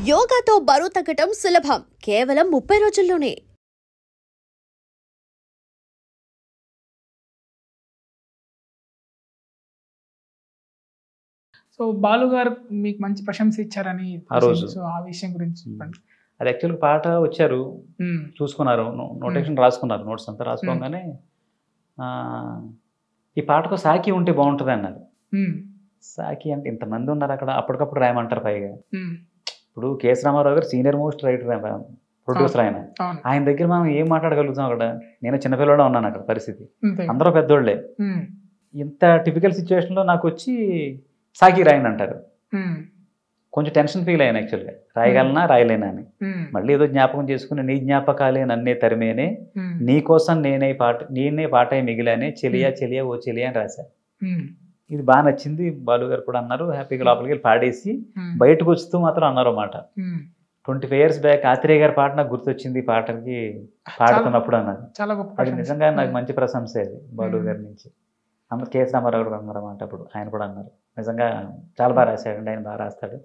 యోగాతో బరువు తగ్గటం సులభం, కేవలం 30 రోజుల్లోనే. సో బాలు గారు మీకు మంచి ప్రశంస ఇచ్చారని ఆ రోజు. సో ఆ విషయం గురించి చెప్పండి. అది యాక్చువల్గా పాట వచ్చారు, చూసుకున్నారు, నోటేషన్ రాసుకున్నారు, నోట్స్ అంతా రాసుకోగానే ఈ పాటకు సాకి ఉంటే బాగుంటుంది అన్నారు. సాకి అంటే ఇంతమంది ఉన్నారు అక్కడ, అప్పటికప్పుడు రాయమంటారు. పైగా ఇప్పుడు కేఎస్ రామారావు గారు సీనియర్ మోస్ట్ రైటర్, ప్రొడ్యూసర్. ఆయన దగ్గర మనం ఏం మాట్లాడగలుగుతాం అక్కడ? నేను చిన్నపిల్లడా ఉన్నాను అక్కడ, పరిస్థితి అందరూ పెద్దోళ్లే. ఇంత టిపికల్ సిచ్యువేషన్లో నాకు వచ్చి సాకి రాయని అంటారు. కొంచెం టెన్షన్ ఫీల్ అయ్యాను యాక్చువల్గా, రాయగలనా రాయలేనా అని. మళ్ళీ ఏదో జ్ఞాపకం చేసుకుని, నీ జ్ఞాపకాలే నన్నే తరిమేనే, నీ కోసం నేనే పాటే మిగిలానే, చెలియా చెలియా ఓ చెలియా అని రాశాను. ఇది బాగా నచ్చింది. బాలు గారు కూడా అన్నారు, హ్యాపీగా లోపలికి వెళ్ళి పాడేసి బయటకు వస్తూ మాత్రం అన్నారు అన్నమాట. 25 years బ్యాక్ ఆత్రేయ గారి పాట నాకు గుర్తొచ్చింది, పాటకి పాడుతున్నప్పుడు అన్నారు. అది నిజంగా నాకు మంచి ప్రశంస అది బాలు గారి నుంచి. అందరు కేఎస్ రామారావు గారు అన్నారు అన్నమాట. అప్పుడు ఆయన కూడా అన్నారు, నిజంగా చాలా బాగా రాశాడు, ఆయన బాగా రాస్తాడు,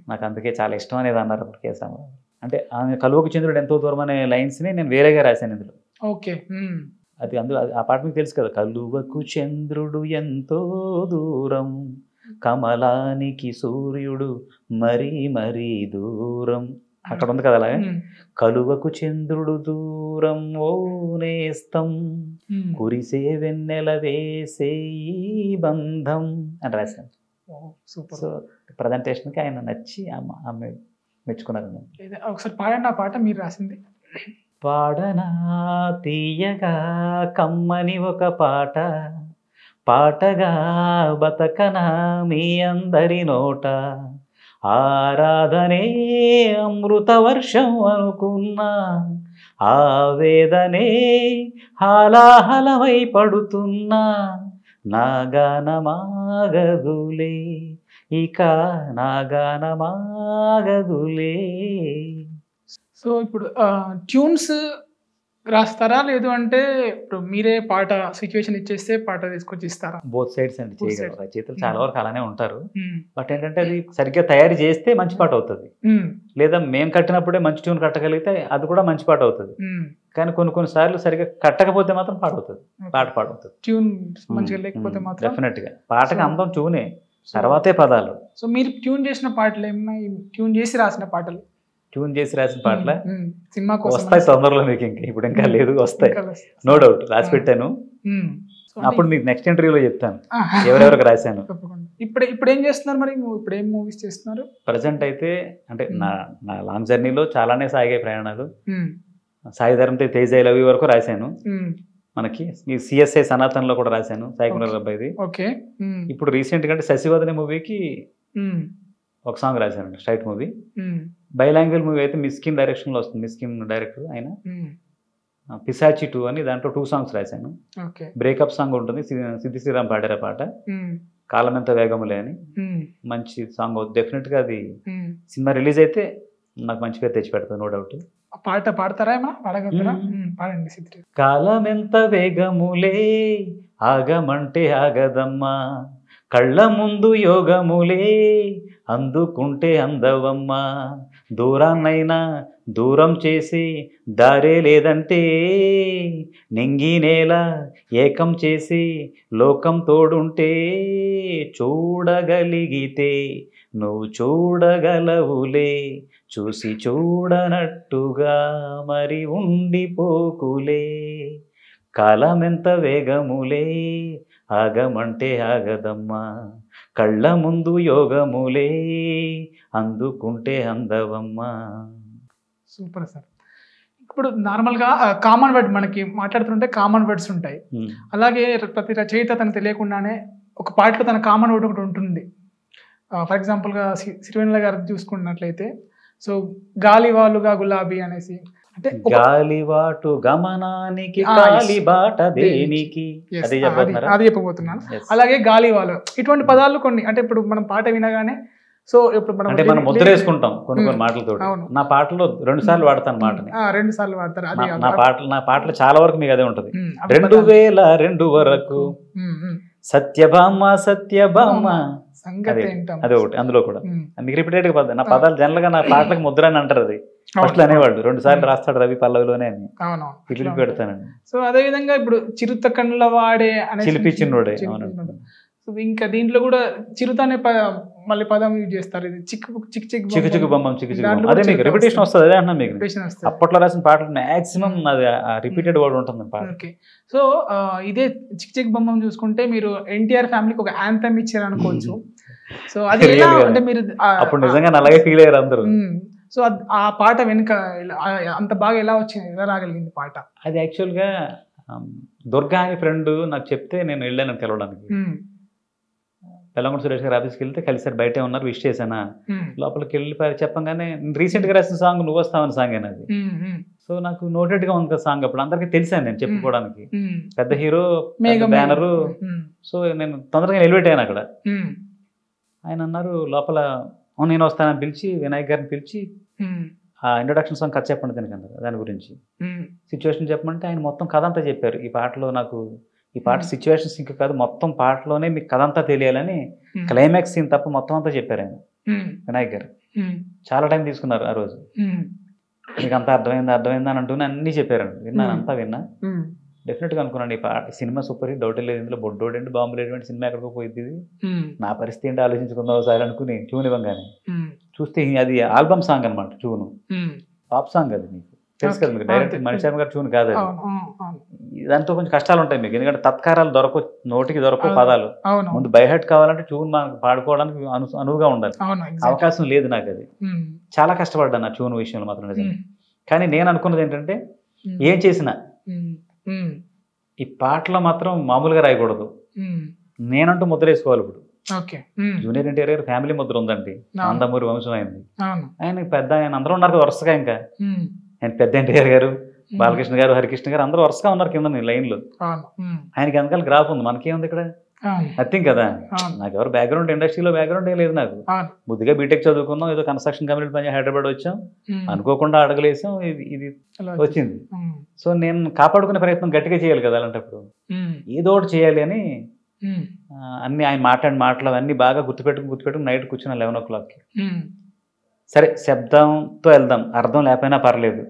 నాకు అందుకే చాలా ఇష్టం అనేది అన్నారు అప్పుడు కేఎస్ రామారావు. అంటే ఆమె కలువకు చంద్రుడు ఎంతో దూరం అనే లైన్స్ని నేను వేరేగా రాశాను ఇందులో. ఓకే, అది అందులో ఆ పాట మీకు తెలుసు కదా, కలువకు చంద్రుడు ఎంతో దూరం, కమలానికి సూర్యుడు మరీ మరీ దూరం, అక్కడ ఉంది కదా అలాగే. కలువకు చంద్రుడు దూరం ఓ నేస్తం, కురిసే వెన్నెల వేసే ఈ బంధం అని రాశాను. సో ప్రజెంటేషన్కి ఆయన నచ్చి ఆమె మెచ్చుకున్నారు. ఒకసారి పాడండి ఆ పాట మీరు రాసింది. పాడనా తీయగా కమ్మని ఒక పాట, పాటగా బతకనా మీ అందరి నోట, ఆరాధనే అమృత వర్షం అనుకున్నా, ఆవేదనే హాలాహలమై పడుతున్నా, నాగానమాగదులే ఇక నాగానమాగదులే. సో ఇప్పుడు ట్యూన్స్ రాస్తారా, లేదు అంటే ఇప్పుడు మీరే పాట సిచ్యువేషన్ ఇచ్చేస్తే పాట తీసుకొచ్చి ఇస్తారా? బోత్ సైడ్స్ అండి చేయగలరు. రచయితలు చాలా వరకు అలానే ఉంటారు. బట్ ఏంటంటే అది సరిగ్గా తయారు చేస్తే మంచి పాట అవుతుంది, లేదా మేము కట్టినప్పుడే మంచి ట్యూన్ కట్టగలిగితే అది కూడా మంచి పాట అవుతుంది. కానీ కొన్ని సార్లు సరిగ్గా కట్టకపోతే మాత్రం పాడవుతుంది, పాట పాడవుతుంది. ట్యూన్ మంచిగా లేకపోతే మాత్రం డెఫినెట్ గా పాటకి అందం ట్యూనే, తర్వాతే పదాలు. సో మీరు ట్యూన్ చేసిన పాటలు ఏమన్నా, ట్యూన్ చేసి రాసిన పాటలు? ట్యూన్ చేసి రాసిన పాటల సినిమా వస్తాయి తొందరలో మీకు, ఇప్పుడు ఇంకా లేదు, వస్తాయి నో డౌట్, రాసి పెట్టాను. అప్పుడు మీకు నెక్స్ట్ ఇంటర్వ్యూలో చెప్తాను ఎవరెవరికి రాశాను. ఇప్పుడు ఏం చేస్తున్నారు మరి? ఇప్పుడు ఏం మూవీస్ చేస్తున్నారు ప్రజెంట్ అయితే? అంటే నా లాంగ్ జర్నీలో చాలానే సాగాయి ప్రయాణాలు. సాయి ధరంతో తేజ్ ఐ లవ్ యూ వరకు రాశాను. మనకి ఈ సిఎస్ఐ సనాతన్లో కూడా రాశాను, సాయి కుమార్ అబ్బాయిది. ఇప్పుడు రీసెంట్ గా శశివదనే మూవీకి ఒక సాంగ్ రాశాను, స్ట్రైట్ మూవీ. బైలాంగ్వేజ్ మూవీ అయితే మిస్కిన్ డైరెక్షన్లో వస్తుంది, మిస్కిన్ డైరెక్టర్ ఆయన. పిశాచి 2 అని దాంట్లో 2 songs రాశాను. బ్రేకప్ సాంగ్ ఉంటుంది, సిద్ధి శ్రీరామ్ పాడారు పాట, కాలమెంత వేగములే అని. మంచి సాంగ్ అవుతుంది డెఫినెట్గా. అది సినిమా రిలీజ్ అయితే నాకు మంచి పేరు తెచ్చి పెడతాను, నో డౌట్. పాట పాడతారా, పాడగలుగుతారా? పాడండి. కాలమెంత వేగములే ఆగమంటే ఆగదమ్మా, కళ్ళ ముందు యోగములే అందుకుంటే అందవమ్మా, దూరాన్నైనా దూరం చేసి దారే లేదంటే, నింగి నేల ఏకం చేసి లోకం తోడుంటే, చూడగలిగితే నువ్వు చూడగలవులే, చూసి చూడనట్టుగా మరి ఉండిపోకులే, కాలమెంత వేగములే ఆగమంటే ఆగదమ్మా, కళ్ళ ముందు యోగములే అందుకుంటే అందవమ్మా. Super sir. ఇప్పుడు నార్మల్గా కామన్ వర్డ్ మనకి మాట్లాడుతుంటే కామన్ వర్డ్స్ ఉంటాయి, అలాగే ప్రతి రచయిత తనకు తెలియకుండానే ఒక పాటలో తన కామన్ వర్డ్ ఒకటి ఉంటుంది. ఫర్ ఎగ్జాంపుల్గా సిరివెన్నెల గారు చూసుకున్నట్లయితే, సో గాలివాలుగా గులాబీ అనేసి, అంటే గాలివాటు గమనానికి గాలిబాట దేనికి, అది చెప్పబోతున్నాను. అలాగే గాలివాలు, ఇటువంటి పదాలు కొన్ని, అంటే ఇప్పుడు మనం పాట వినగానే సో ఇప్పుడు మనం ముద్ర వేసుకుంటాం కొన్ని మాటలతో. నా పాటలో 2 సార్లు వాడతాను మాటని, 2 సార్లు వాడతారు. నా పాటలు చాలా వరకు మీకు అదే ఉంటది. 2002 వరకు సత్యభామ సత్యభామ సంగతి ఏంటో. అదే ఒకటి అందులో కూడా మీకు రిపీటెడ్ గా పదాలు నా పదాలు జనరల్ గా నా పాటలకు ముద్ర అని అంటారు. అది ఫస్ట్ లో అనేవాళ్ళు 2 సార్లు రాస్తాడు రవి పల్లవిలోనే అని ఇట్లు పెడతానండి. సో అదే విధంగా ఇప్పుడు చిరుత కండ్ల వాడే చిలిపిచ్చినోడే. సో ఇంకా దీంట్లో కూడా చిరుత అనే మళ్ళీ పదం యూజ్ చేస్తారు. ఇది చిక్కు చిక్కు బొమ్మం అదే మీకు రిపిటేషన్ వస్తుంది. అదే అంటున్నా మీకు అప్పట్లో రాసిన పాటలు మాక్సిమం అది రిపీటెడ్ వర్డ్ ఉంటుంది పాట. ఓకే. సో ఇదే చిక్ బొమ్మం చూసుకుంటే మీరు ఎన్టీఆర్ ఫ్యామిలీకి ఒక యాంథమ్ ఇచ్చారు అనుకోవచ్చు. సో అది అంటే మీరు అప్పుడు నిజంగా అలాగే ఫీల్ అయ్యారు అందరూ. సో ఆ పాట వెనుక అంత బాగా ఎలా వచ్చింది, ఎలా రాగలిగింది పాట? అది యాక్చువల్గా దుర్గా అని ఫ్రెండ్ నాకు చెప్తే నేను వెళ్ళాను తెలవడానికి. బెల్లంకొండ సురేష్ గారు ఆఫీస్కి వెళ్తే కలిసారు, బయటే ఉన్నారు, విష్ చేశానా, లోపలికి వెళ్ళిపోయారు. చెప్పంగానే రీసెంట్ గా రాసిన సాంగ్ నువ్వు వస్తావని సాంగ్ అనేది. సో నాకు నోటెడ్ గా ఉంది సాంగ్. అప్పుడు అందరికీ తెలిసాను నేను చెప్పుకోవడానికి, పెద్ద హీరో బ్యానరు. సో నేను తొందరగా ఎలివేట్ అయ్యాను అక్కడ. ఆయన అన్నారు లోపల నేను వస్తానని పిలిచి వినాయక్ గారిని పిలిచి ఆ ఇంట్రొడక్షన్ సాంగ్ కథ చెప్పండి దీనికన్నారు. దాని గురించి సిచ్యువేషన్ చెప్పమంటే ఆయన మొత్తం కథ అంతా చెప్పారు. ఈ పాటలో నాకు ఈ పాట సిచ్యువేషన్స్ ఇంకా కాదు, మొత్తం పాటలోనే మీకు కథ అంతా తెలియాలని క్లైమాక్స్ సీన్ తప్ప మొత్తం అంతా చెప్పారు ఆయన వినాయక్ గారు. చాలా టైం తీసుకున్నారు ఆ రోజు. మీకు అంతా అర్థమైందా అని అంటూనే అన్ని చెప్పారండి. విన్నాను, అంతా విన్నా. డెఫినెట్ గా అనుకున్నాను ఈ పాట సినిమా సూపర్ హిట్, డౌట్ లేదు. ఇందులో బొడ్డోడేంటి బాంబులేటువంటి సినిమా ఎక్కడికో పోయింది, నా పరిస్థితి ఏంటి ఆలోచించుకుందాం ఒకసారి అనుకుని ట్యూన్ ఇవ్వగానే చూస్తే అది ఆల్బమ్ సాంగ్ అనమాట. ట్యూన్ పాప్ సాంగ్ అది. మీకు తెలుసు కదా, మీకు డైరెక్ట్ మణిశర్మ గారు ట్యూన్ కాదు అది. దాంతో కొంచెం కష్టాలు ఉంటాయి మీకు, ఎందుకంటే తత్కారాలు దొరకవు, నోటికి దొరకవు పదాలు. ముందు బైహెడ్ కావాలంటే ట్యూన్ మనకు పాడుకోవడానికి అనువుగా ఉండాలి. అవకాశం లేదు నాకు. అది చాలా కష్టపడ్డాను ఆ ట్యూన్ విషయంలో మాత్రం నిజంగా. కానీ నేను అనుకున్నది ఏంటంటే ఏం చేసినా ఈ పాటలో మాత్రం మామూలుగా రాయకూడదు, నేనంటూ ముద్ర వేసుకోవాలి. ఇప్పుడు జూనియర్ ఎన్టీఆర్ గారు ఫ్యామిలీ ముద్ర ఉందండి, నందమూరి వంశం అయింది. ఆయన పెద్ద ఆయన అందరూ ఉన్నారు కదా వరుసగా. ఇంకా ఆయన పెద్ద ఎన్టీఆర్ గారు, బాలకృష్ణ గారు, హరికృష్ణ గారు అందరూ వరుసగా ఉన్నారు కింద లైన్ లో. ఆయనకి వెనకాల గ్రాఫ్ ఉంది, మనకేముంది ఇక్కడ నథింగ్ కదా. నాకు ఎవరు బ్యాక్గ్రౌండ్, ఇండస్ట్రీలో బ్యాక్గ్రౌండ్ ఏం లేదు నాకు. ముద్దుగా బీటెక్ చదువుకున్నాం, ఏదో కన్స్ట్రక్షన్ కంపెనీ పని హైదరాబాద్ వచ్చాం, అనుకోకుండా అడగలేసాం, ఇది వచ్చింది. సో నేను కాపాడుకునే ప్రయత్నం గట్టిగా చేయాలి కదా. అలాంటప్పుడు ఏదో ఒకటి చేయాలి అని అన్ని ఆయన మాటలు అవన్నీ బాగా గుర్తుపెట్టుకుని నైట్ కూర్చున్నా 11 o'clockకి. సరే శబ్దంతో వెళ్దాం, అర్థం లేకపోయినా పర్లేదు,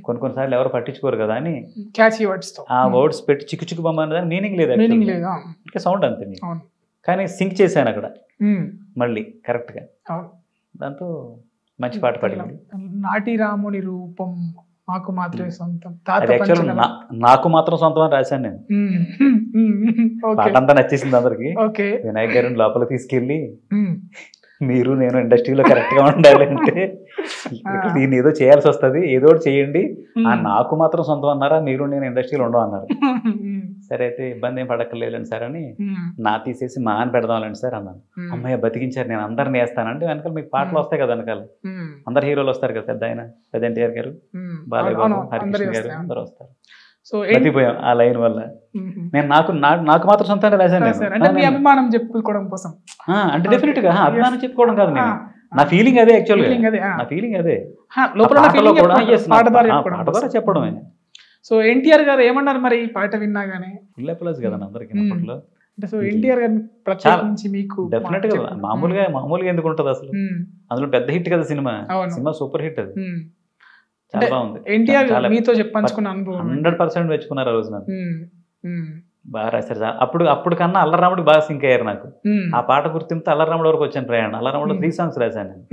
కొన్నిసార్లు ఎవరు పట్టించుకోరు కదా అని ఆ వర్డ్స్ పెట్టి చిక్కు బొమ్మ అనే దాని మీనింగ్ లేదు, ఇంకా సౌండ్ అంతే. కానీ సింక్ చేశాను అక్కడ మళ్ళీ కరెక్ట్ గా, దాంతో మంచి పాట పడింది. నాటి రాముని రూపం మాకు మాత్రమే సొంతం, నాకు మాత్రం సొంతం అని రాశాను నేను. పాట అంతా నచ్చేసింది అందరికి. వినాయక్ గారిని లోపల తీసుకెళ్ళి మీరు నేను ఇండస్ట్రీలో కరెక్ట్ గా ఉండాలి అంటే దీన్ని ఏదో చేయాల్సి వస్తుంది, ఏదో ఒకటి చేయండి. నాకు మాత్రం సొంతం అన్నారా, మీరు నేను ఇండస్ట్రీలో ఉండవు అన్నారు. సరే అయితే ఇబ్బంది ఏం పడక్కర్లేదండి సార్ అని నా తీసేసి మా అని పెడదాంలేండి సార్ అన్నాను. అమ్మాయి బతికించారు, నేను అందరిని వేస్తానంటే వెనకాల మీకు పాటలు వస్తాయి కదా, వెనకాల అందరు హీరోలు వస్తారు కదా, పెద్ద ఆయన పెద్ద ఎన్టీఆర్ గారు, బాలయ్య బాబు, హరికృష్ణ గారు అందరు వస్తారు. బతికిపోయాం ఆ లైన్ వల్ల. నేను నాకు మాత్రం సొంతంగా రాశాను, అభిమానం చెప్పుకోవడం కోసం. అంటే డెఫినెట్ గా అభిమానం చెప్పుకోవడం కాదు, నేను నా ఫీలింగ్ అదే, యాక్చువల్గా నా ఫీలింగ్ అదే, పాట ద్వారా చెప్పడమే. సో ఎన్టీఆర్ గారు ఏమన్నారు మరి ఈ పాట విన్నాగానే? ఫుల్ ప్లస్ కదా అందరికి అప్పట్లో. సో ఎన్టీఆర్ గారిని ప్రత్యేకించి మీకు డెఫినెట్ గా మామూలుగా ఎందుకు ఉంటది అసలు, అందులో పెద్ద హిట్ కదా సినిమా సూపర్ హిట్. అది చాలా బాగుంది. ఎన్టీఆర్ మీతో చెప్పంచుకున్న అనుభవం 100% మెచ్చుకున్నారు ఆ రోజు నాకు. బాగా రాశారు. అప్పుడు కన్నా అల్లరాముడికి బాగా సింక్ అయ్యారు నాకు. ఆ పాట గుర్తింపు అల్లరాముడి వరకు వచ్చాను ప్రయాణం. అల్లరాముడు 3 songs రాశాను నేను.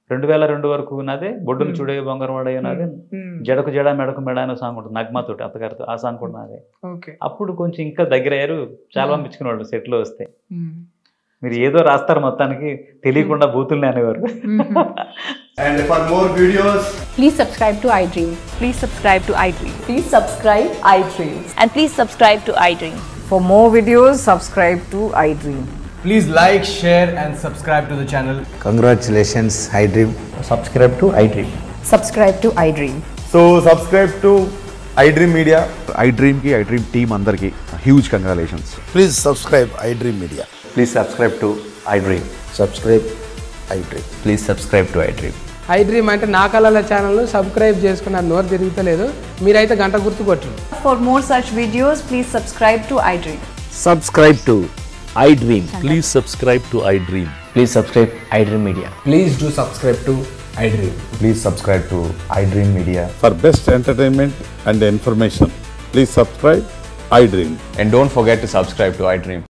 2002 వరకు నాదే, బొడ్డును చూడే బంగారం వాడే నాదే, జడకు జడ మెడకు మెడ అనే సాంగ్ ఉంటుంది నగ్మాతోటి అత్తగారితో, ఆ సాంగ్ కూడా నాదే. అప్పుడు కొంచెం ఇంకా దగ్గర అయ్యారు, చాలా పంపించుకునేవాళ్ళు సెట్ లో వస్తే. మీరు ఏదో రాస్తారు మొత్తానికి, తెలియకుండా బూతుల్ని అనేవారు. And for more videos, please subscribe to iDream. Please subscribe to iDream. Please subscribe iDream. And please subscribe to iDream. For more videos, subscribe to iDream. please like, share and subscribe to the channel. Congratulations, iDream. Subscribe to iDream. Subscribe to iDream. So subscribe to iDream Media. iDream ki iDream team andarki huge congratulations. Please subscribe iDream Media. Please subscribe to iDream. Subscribe iDream. Please subscribe to iDream. iDream అంటే నా కళల channel subscribe చేసుకున్న నోరు తిరుగుతలేదు, మీరైతే గంట గుర్తు కొట్టండి. For more such videos, please subscribe to iDream. Subscribe to iDream. Please subscribe to iDream. Please subscribe iDream Media. Please do subscribe to iDream. Please subscribe to iDream Media. For best entertainment and information, please subscribe iDream. And don't forget to subscribe to iDream.